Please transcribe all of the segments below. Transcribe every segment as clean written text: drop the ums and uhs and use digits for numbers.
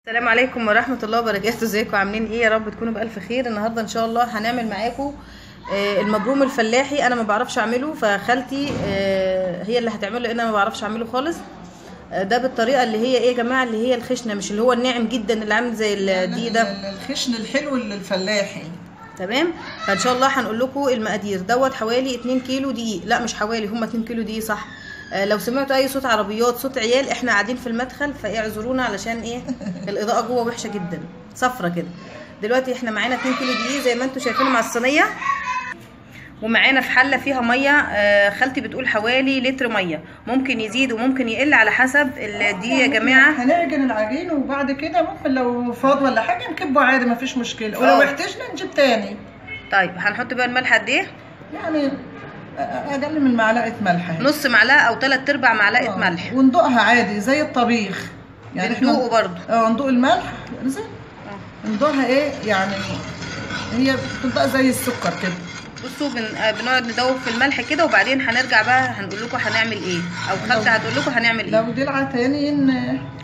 السلام عليكم ورحمة الله وبركاته. ازيكم عاملين ايه؟ يا رب تكونوا بألف خير. النهارده ان شاء الله هنعمل معاكم المبروم الفلاحي. انا ما بعرفش اعمله، فخالتي هي اللي هتعمله لان انا ما بعرفش اعمله خالص. ده بالطريقه اللي هي ايه يا جماعه، اللي هي الخشنه، مش اللي هو الناعم جدا اللي عامل زي الدقيق ده، الخشن الحلو الفلاحي. تمام. فان شاء الله هنقول لكم المقادير. دوت حوالي 2 كيلو دقيق، لا مش حوالي، هم 2 كيلو دقيق صح. لو سمعتوا اي صوت عربيات، صوت عيال، احنا قاعدين في المدخل فاعذرونا علشان ايه الاضاءه جوه وحشه جدا صفرة كده. دلوقتي احنا معانا 2 كيلو دقيق زي ما انتم شايفين مع الصينيه، ومعانا في حله فيها ميه. خالتي بتقول حوالي لتر ميه، ممكن يزيد وممكن يقل على حسب الدقيق يا جماعه. هنعجن العجين وبعد كده ممكن لو فاض ولا حاجه نكبه عادي مفيش مشكله، ولو احتاجنا نجيب تاني. طيب هنحط بقى الملح قد ايه؟ يعني اقل من معلقه ملح، نص معلقه او 3/4 معلقه ملح، وندوقها عادي زي الطبيخ يعني بندوقه برضه. ندوق الملح ندوقها ايه يعني، هي بتبقى زي السكر كده. بصوا بنقعد ندوب في الملح كده، وبعدين هنرجع بقى هنقول لكم هنعمل ايه، او خالتي هتقول لكم هنعمل ايه. لو دلعه تاني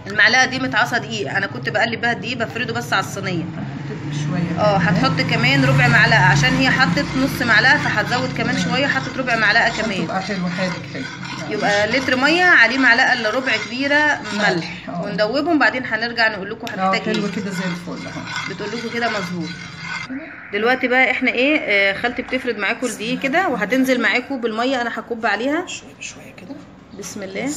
المعلقه دي متعصه دقيق، انا كنت بقلب بها الدقيق بفرده بس على الصينيه شويه. هتحط كمان ربع معلقه، عشان هي حطت نص معلقه فهتزود كمان شويه، حطت ربع معلقه كمان. تبقى حلو حادق حلو. يبقى لتر ميه عليه معلقه الا ربع كبيره ملح، وندوبهم بعدين هنرجع نقول لكم هنحتاج ايه. حلو كده زي الفل اهو. بتقول لكم كده مظبوط. دلوقتي بقى احنا ايه، خالتي بتفرد معاكم الدقيق كده، وهتنزل معاكم بالميه. انا هكب عليها شويه كده. بسم الله.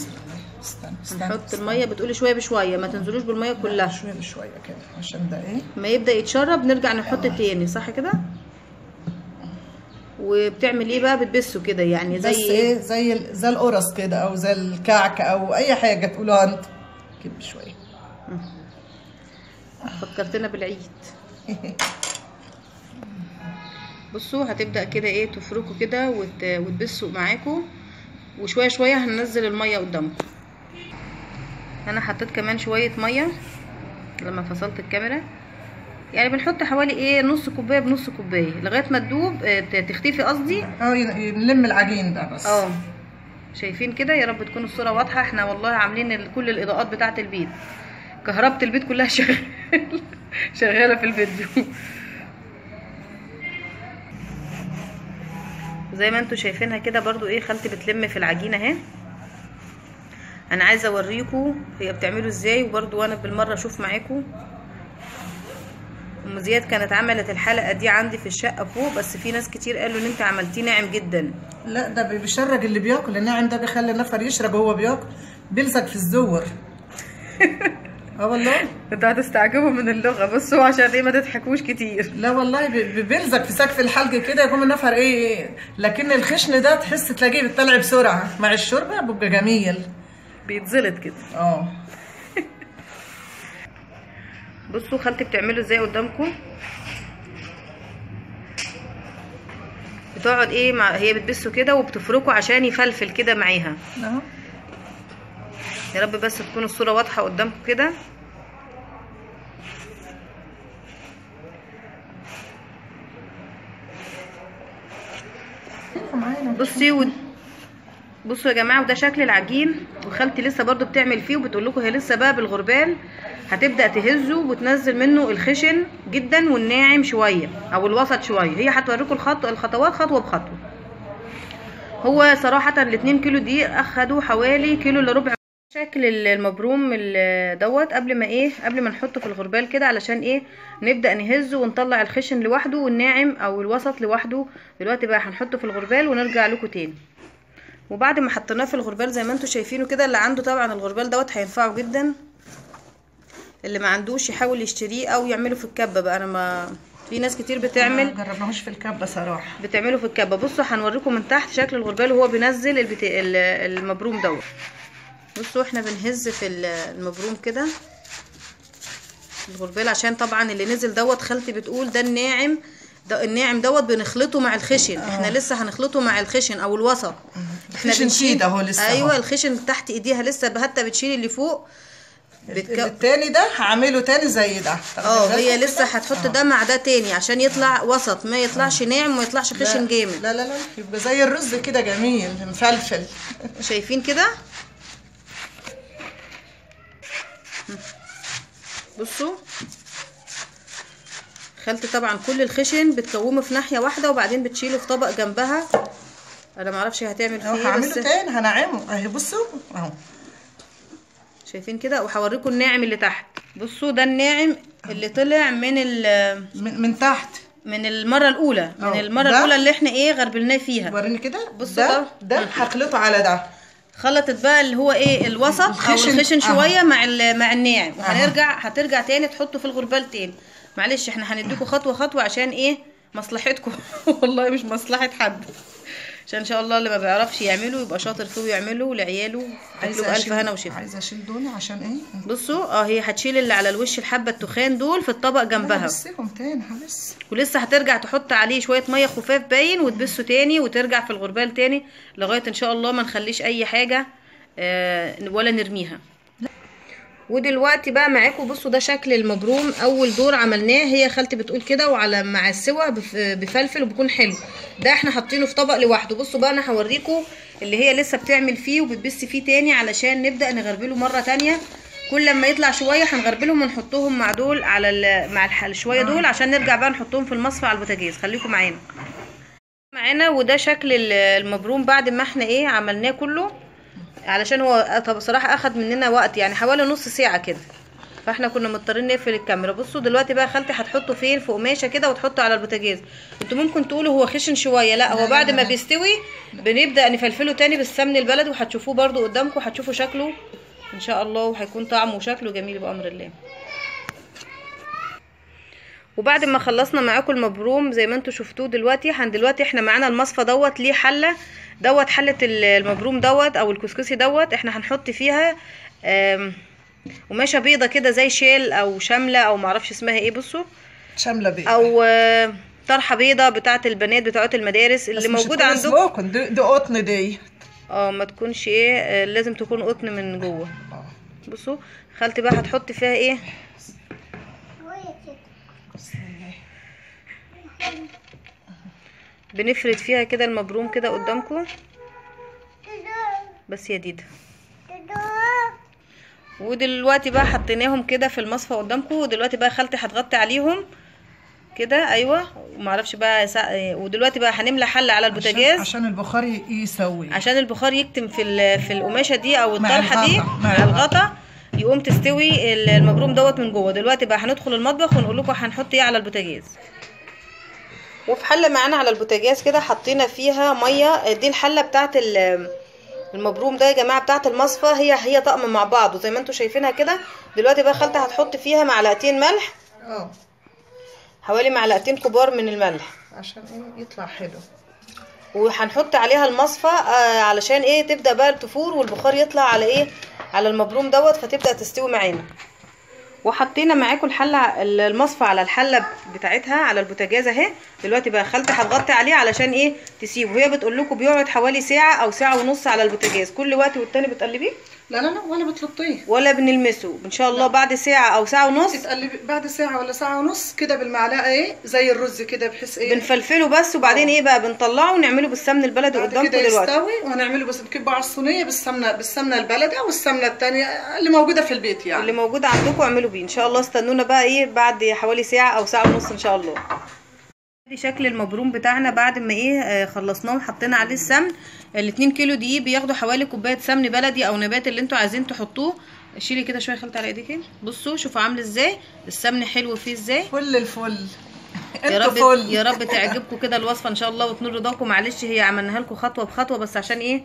استنى نحط الميه، بتقولي شويه بشويه، ما تنزلوش بالميه كلها، شويه بشويه كده عشان ده ايه ما يبدا يتشرب نرجع نحط تاني، صح كده؟ وبتعمل ايه بقى، بتبسه كده يعني زي ايه، زي القرص كده، او زي الكعك، او اي حاجه تقولوها انت كده شويه. فكرتنا بالعيد. بصوا هتبدا كده ايه تفركوا كده وتبسوا معاكم، وشويه شويه هننزل الميه قدامكم. انا حطيت كمان شويه ميه لما فصلت الكاميرا، يعني بنحط حوالي ايه نص كوبايه بنص كوبايه لغايه ما تدوب تختفي قصدي. نلم العجين ده بس. شايفين كده؟ يا رب تكون الصوره واضحه. احنا والله عاملين كل الاضاءات بتاعه البيت، كهربة البيت كلها شغاله في الفيديو. زي ما انتوا شايفينها كده برضو ايه، خالتي بتلم في العجينه اهي. انا عايزه اوريكم هي بتعمله ازاي، وبرضو وانا بالمره اشوف معاكم. ام زياد كانت عملت الحلقه دي عندي في الشقه فوق، بس في ناس كتير قالوا ان انت عملتيه ناعم جدا. لا ده بيشرج اللي بياكل، الناعم ده بيخلي النفر يشرب وهو بياكل، بيلزق في الزور. والله انتوا هتستعجبوا من اللغه، بصوا عشان ايه ما تضحكوش كتير. لا والله بيلزق في سقف الحلق كده، يقوم النفر ايه، لكن الخشن ده تحس تلاقيه بيطلع بسرعه مع الشوربه، بيبقى جميل، بيتزلط كده. بصوا خالتي بتعمله ازاي قدامكم. بتقعد ايه هي بتبسه كده وبتفركه عشان يفلفل كده معاها. يا رب بس تكون الصوره واضحه قدامكم كده. بصوا يا جماعه، وده شكل العجين، وخالتي لسه برضو بتعمل فيه، وبتقول لكم هي لسه بقى بالغربال هتبدا تهزه وتنزل منه الخشن جدا والناعم شويه او الوسط شويه. هي هتوريكم الخطوات خطوه بخطوه. هو صراحه ال2 كيلو دي اخدوا حوالي كيلو الا ربع. شكل المبروم دوت قبل ما نحطه في الغربال كده، علشان ايه نبدا نهزه ونطلع الخشن لوحده والناعم او الوسط لوحده. دلوقتي بقى هنحطه في الغربال ونرجع لكم تاني. وبعد ما حطيناه في الغربال زي ما انتم شايفينه كده، اللي عنده طبعا الغربال دوت هينفعه جدا، اللي ما عندوش يحاول يشتريه او يعمله في الكبه بقى. انا ما في ناس كتير بتعمل، ما جربناهوش في الكبه صراحه، بتعمله في الكبه. بصوا هنوريكم من تحت شكل الغربال وهو بينزل المبروم دوت. بصوا احنا بنهز في المبروم كده الغربال، عشان طبعا اللي نزل دوت خالتي بتقول ده الناعم، الناعم دوت بنخلطه مع الخشن. احنا لسه هنخلطه مع الخشن او الوسط. احنا بنشيل اهو لسه. ايوه الخشن تحت ايديها لسه حتى بتشيل اللي فوق. التاني ده هعمله تاني زي ده. هي لسه هتحط ده مع ده تاني عشان يطلع وسط، ما يطلعش ناعم وما يطلعش خشن جامد. لا يبقى زي الرز كده جميل مفلفل. شايفين كده؟ بصوا خلطت طبعا كل الخشن بتكومه في ناحيه واحده وبعدين بتشيله في طبق جنبها. انا معرفش هتعمل فيه ايه هعمله تاني هنعمه اهي. بصوا اهو شايفين كده، وهوريكم الناعم اللي تحت. بصوا ده الناعم اللي طلع من تحت من المره الاولى، من المره الاولى اللي احنا ايه غربلناه فيها. وريني كده. بصوا ده هخلطه على ده. خلطت بقى اللي هو ايه الوسط او الخشن شويه مع الناعم، هترجع تاني تحطه في الغربال تاني. معلش احنا هنديكم خطوه خطوه عشان ايه مصلحتكم والله مش مصلحه حد، عشان ان شاء الله اللي ما بيعرفش يعمله يبقى شاطر فيه ويعمله لعياله. تاكلوا بألف هنا وشفا. عايزه اشيل دول عشان ايه. بصوا هي هتشيل اللي على الوش الحبه التخان دول في الطبق جنبها. بسيبهم تاني بس. ولسه هترجع تحط عليه شويه ميه خفاف باين وتبسه تاني وترجع في الغربال تاني لغايه ان شاء الله ما نخليش اي حاجه ولا نرميها. ودلوقتي بقى معاكم بصوا ده شكل المبروم. اول دور عملناه هي خالتي بتقول كده، وعلى مع السوا بفلفل وبيكون حلو. ده احنا حاطينه في طبق لوحده. بصوا بقى انا هوريكم اللي هي لسه بتعمل فيه وبتبس فيه تاني علشان نبدا نغربله مره تانيه. كل لما يطلع شويه هنغربلهم ونحطهم مع دول على مع الشويه دول عشان نرجع بقى نحطهم في المصفى على البوتاجاز. خليكم معانا. وده شكل المبروم بعد ما احنا ايه عملناه كله، علشان هو طب بصراحه اخد مننا وقت يعني حوالي نص ساعه كده، فاحنا كنا مضطرين نقفل الكاميرا. بصوا دلوقتي بقى خالتي هتحطه فين في قماشه كده وتحطه على البوتاجاز. انتوا ممكن تقولوا هو خشن شويه، لا هو بعد ما بيستوي بنبدا نفلفله تاني بالسمن البلدي، وهتشوفوه برده قدامكم، هتشوفوا شكله ان شاء الله، وهيكون طعمه وشكله جميل بامر الله. وبعد ما خلصنا معاكم المبروم زي ما انتوا شفتوه دلوقتي احنا معانا المصفى دوت ليه حله حله المبروم دوت او الكسكسي دوت. احنا هنحط فيها قماشه بيضه كده زي شيل او شمله او معرفش اسمها ايه. بصوا شمله بيضه او طرحه بيضه بتاعه البنات بتوع المدارس اللي موجوده عندكم. دي قطن دي ما تكونش ايه لازم تكون قطن من جوه. بصوا خالتي بقى هتحط فيها ايه بنفرد فيها كده المبروم كده قدامكم بس يا ديدا. ودلوقتي بقى حطيناهم كده في المصفى قدامكم، ودلوقتي بقى خالتي هتغطي عليهم كده. ايوه ومعرفش بقى ودلوقتي بقى هنملى حله على البوتاجاز عشان البخار يسوي، عشان البخار يكتم في القماشه دي او الطرحه دي مع الغطا يقوم تستوي المبروم دوت من جوه. دلوقتي بقى هندخل المطبخ ونقول لكم هنحط ايه على البوتاجاز. وفي حله معانا على البوتاجاز كده حطينا فيها ميه. دي الحله بتاعه المبروم ده يا جماعه بتاعه المصفى، هي طقم مع بعض وزي ما انتم شايفينها كده. دلوقتي بقى خالتي هتحط فيها معلقتين ملح، حوالي معلقتين كبار من الملح عشان ايه يطلع حلو. وهنحط عليها المصفى علشان ايه تبدا بقى تفور والبخار يطلع على ايه على المبروم دوت فتبدا تستوي معانا. وحطينا معاكم الحله المصفى على الحله بتاعتها على البوتاجاز اهي. دلوقتي بقى خالتي هتغطي عليه علشان ايه تسيبه. هي بتقول لكم بيقعد حوالي ساعه او ساعه ونص على البوتاجاز. كل وقت والتاني بتقلبيه؟ لا ولا بتلطيه ولا بنلمسه ان شاء الله. بعد ساعه او ساعه ونص تقلبي، بعد ساعه ولا ساعه ونص كده بالمعلقه ايه زي الرز كده بحيث ايه بنفلفله بس. وبعدين ايه بقى بنطلعه ونعمله بالسمن البلدي قدامكم دلوقتي. يستوي وهنعمله بس نكبه على الصينيه بالسمنه البلدي او السمنه الثانيه اللي موجوده في البيت يعني اللي موجوده عندكم اعملوا بيه ان شاء الله. استنونا بقى ايه بعد حوالي ساعه او ساعه ونص ان شاء الله. دي شكل المبروم بتاعنا بعد ما ايه خلصناه وحطينا عليه السمن. ال2 كيلو دقيق بياخدوا حوالي كوبايه سمن بلدي او نبات اللي انتوا عايزين تحطوه. شيلي كده شويه خالتي على ايديكي. بصوا شوفوا عامل ازاي السمن حلو فيه ازاي. فل الفل يا رب تعجبكم كده الوصفه ان شاء الله وتنور رضاكم. معلش هي عملناها لكم خطوه بخطوه بس عشان ايه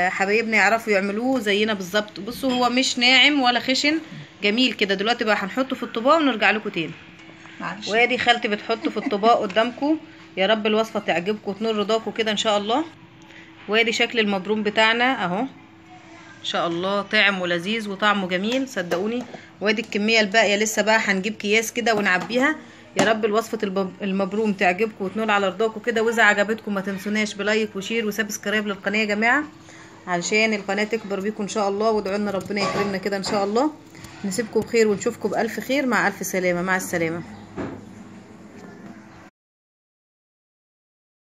حبايبنا يعرفوا يعملوه زينا بالظبط. بصوا هو مش ناعم ولا خشن جميل كده. دلوقتي بقى هنحطه في الطباق ونرجع لكم تاني. وادي خالتي بتحطه في الطباق قدامكم. يا رب الوصفه تعجبكم وتنور رضاكم كده ان شاء الله. وادي شكل المبروم بتاعنا اهو ان شاء الله، طعم ولذيذ وطعمه جميل صدقوني. وادي الكميه الباقيه لسه بقى هنجيب اكياس كده ونعبيها. يا رب الوصفه المبروم تعجبكم وتنول على رضاكم كده. واذا عجبتكم ما تنسوناش بلايك وشير وسبسكرايب للقناه يا جماعه علشان القناه تكبر بيكم ان شاء الله. وادعوا لنا ربنا يكرمنا كده ان شاء الله. نسيبكم بخير ونشوفكم بالف خير. مع الف سلامه. مع السلامه.